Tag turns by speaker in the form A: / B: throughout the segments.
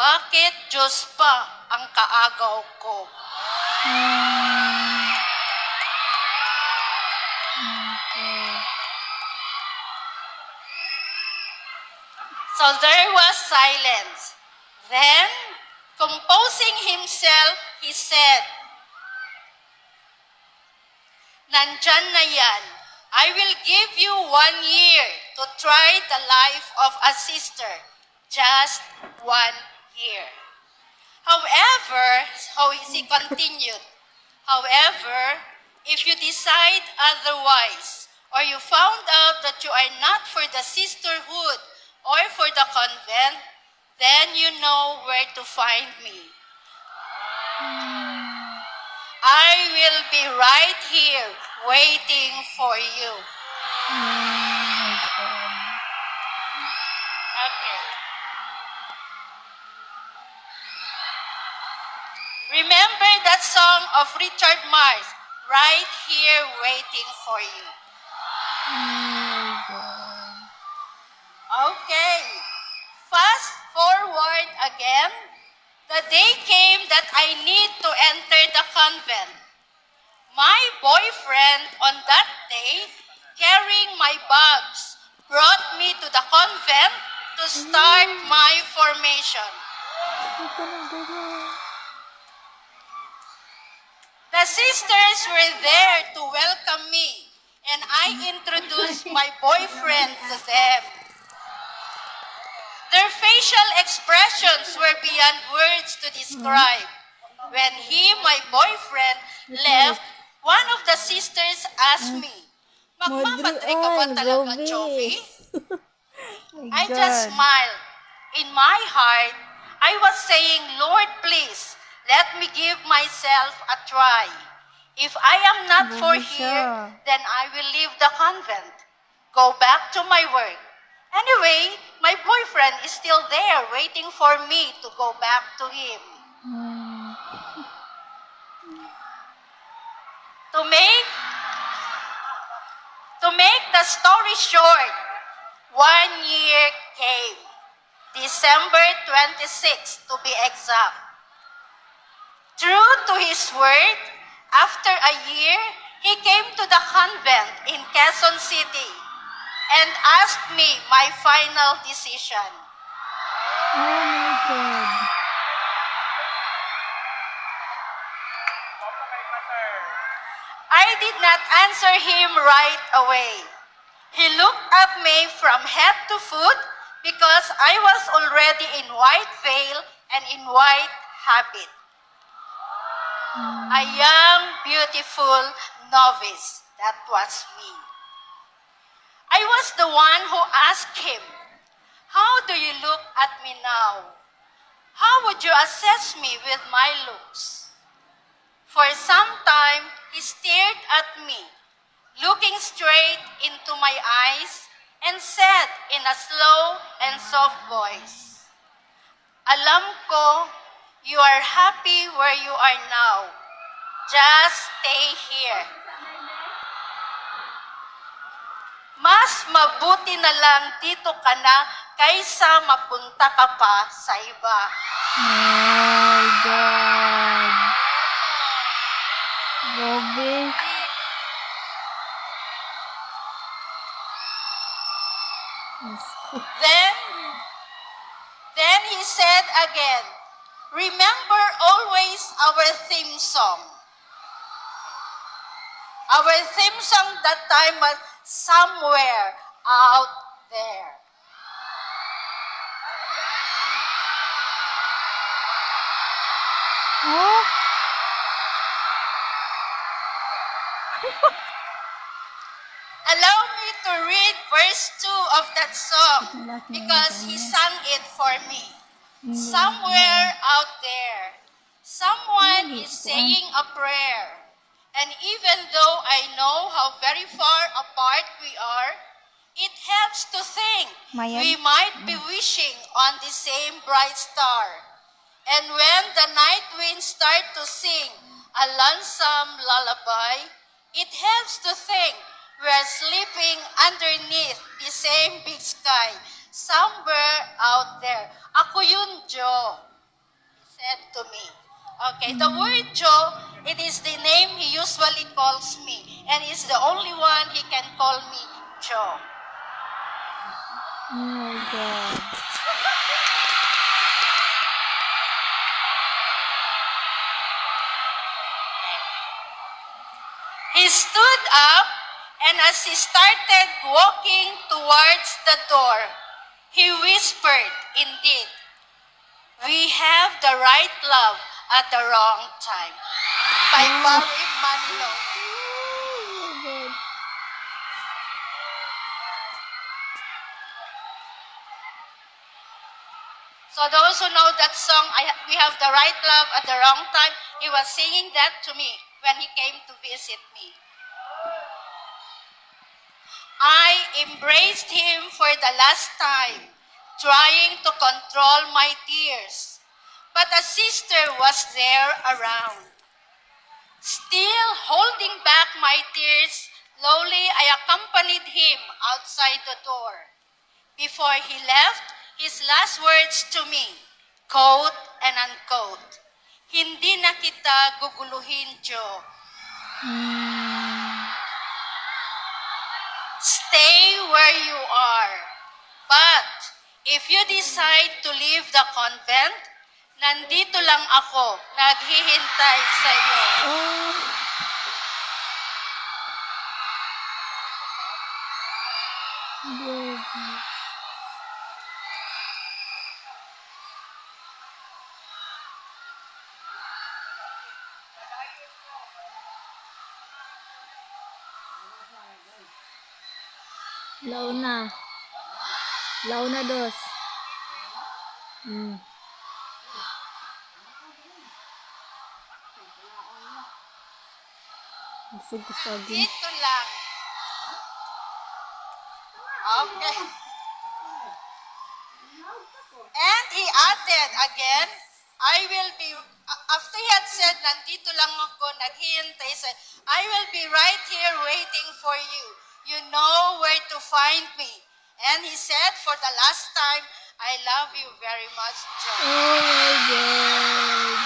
A: Bakit Diyos pa ang kaagaw ko?
B: Okay.
A: So there was silence. Then, composing himself, he said, "Nandyan na yan. I will give you 1 year to try the life of a sister. Just 1 year." However, so he continued, "However, if you decide otherwise, or you found out that you are not for the sisterhood or for the convent, then you know where to find me. I will be right here waiting for you."
B: My God.
A: Okay. Remember that song of Richard Mars, "Right Here Waiting for You."
B: My God.
A: Okay. Fast forward again. The day came that I need to enter the convent. My boyfriend on that day, carrying my bags, brought me to the convent to start my formation.
B: Ito na ganyan.
A: The sisters were there to welcome me, and I introduced my boyfriend to them. Their facial expressions were beyond words to describe. When he, my boyfriend, left, one of the sisters asked me, "Magmamadre ka ba talaga, Jovi?" I just smiled. In my heart, I was saying, "Lord, please, let me give myself a try. If I am not for
B: Grabe
A: here,
B: siya.
A: then I will leave the convent, go back to my work." Anyway, my boyfriend is still there waiting for me to go back to him. To make the story short, 1 year came. December 26, to be exact. True to his word, after a year, he came to the convent in Quezon City and asked me my final decision.
B: Oh my God.
A: I did not answer him right away. He looked at me from head to foot because I was already in white veil and in white habit. A young, beautiful novice. That was me. I was the one who asked him, "How do you look at me now? How would you assess me with my looks?" For some time, he stared at me, looking straight into my eyes, and said in a slow and soft voice, "Alam ko, you are happy where you are now. Just stay here. Mas mabuti na lang dito ka na kaysa mapunta ka pa sa iba."
B: My God. Grabe.
A: Then he said again, "Remember always our theme song." Our theme song that time was "Somewhere Out There."
B: Oh,
A: Allow me to read verse 2 of that song because he sang it for me. Somewhere out there, someone is saying a prayer. And even though I know how very far apart we are, it helps to think
B: Mayan.
A: we might be wishing on the same bright star. And when the night winds start to sing a lonesome lullaby, it helps to think we're sleeping underneath the same big sky, somewhere out there. Ako yun, Joe, he said to me. Okay, the word Joe, it is the name he usually calls me, and it's the only one he can call me Joe.
B: Oh my God.
A: He stood up, and as he started walking towards the door, he whispered, indeed, we have the right love at the wrong time. By Barry Manilow.
B: Oh my God.
A: So those who know that song, we have the right love at the wrong time, he was singing that to me when he came to visit me. I embraced him for the last time, trying to control my tears. But a sister was there around. Still holding back my tears, slowly I accompanied him outside the door. Before he left, his last words to me, quote and unquote, hindi na kita guguluhin, Joe. Stay where you are. But if you decide to leave the convent, nandito lang ako, naghihintay sa iyo.
B: Oh. Baby. Launa. Launa dos. Sige.
A: Dito lang. Okay. And he added again, I will be, after he had said, nandito lang ako, naghihintay sa, I will be right here waiting for you. You know where to find me. And he said, for the last time, I love you very much, Joe.
B: Oh my God.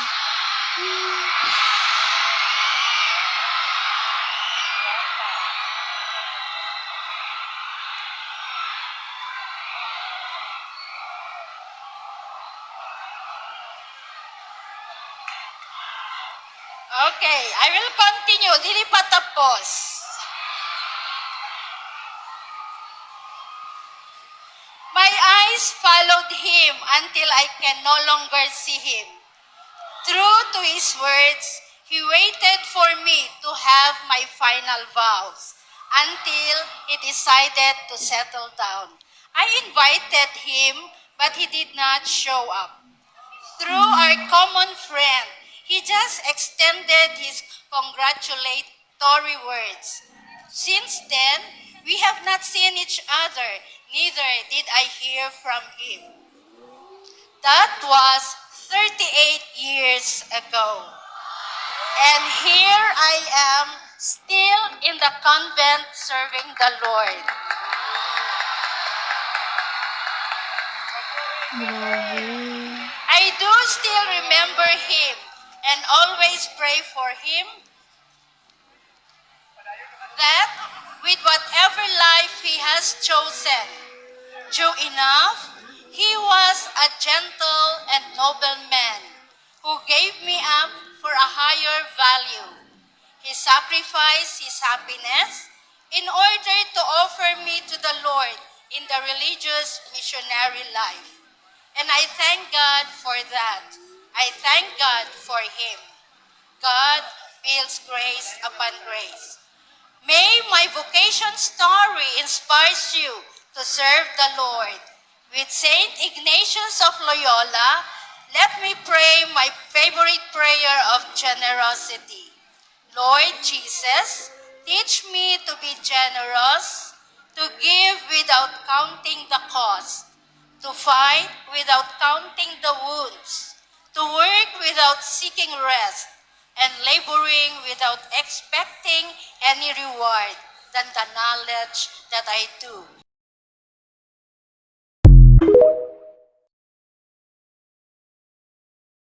A: Okay, I will continue. Dili pa tapos. My eyes followed him until I can no longer see him. True to his words, he waited for me to have my final vows until he decided to settle down. I invited him, but he did not show up. Through our common friend, he just extended his congratulatory words. Since then, we have not seen each other, neither did I hear from him. That was 38 years ago. And here I am, still in the convent serving the Lord.
B: Grabe.
A: I do still remember him and always pray for him that with whatever life he has chosen, true enough, he was a gentle and noble man who gave me up for a higher value. He sacrificed his happiness in order to offer me to the Lord in the religious missionary life. And I thank God for that. I thank God for him. God builds grace upon grace. May my vocation story inspire you to serve the Lord. With Saint Ignatius of Loyola, let me pray my favorite prayer of generosity. Lord Jesus, teach me to be generous, to give without counting the cost, to fight without counting the wounds, to work without seeking rest, and laboring without expecting any reward than the knowledge that I do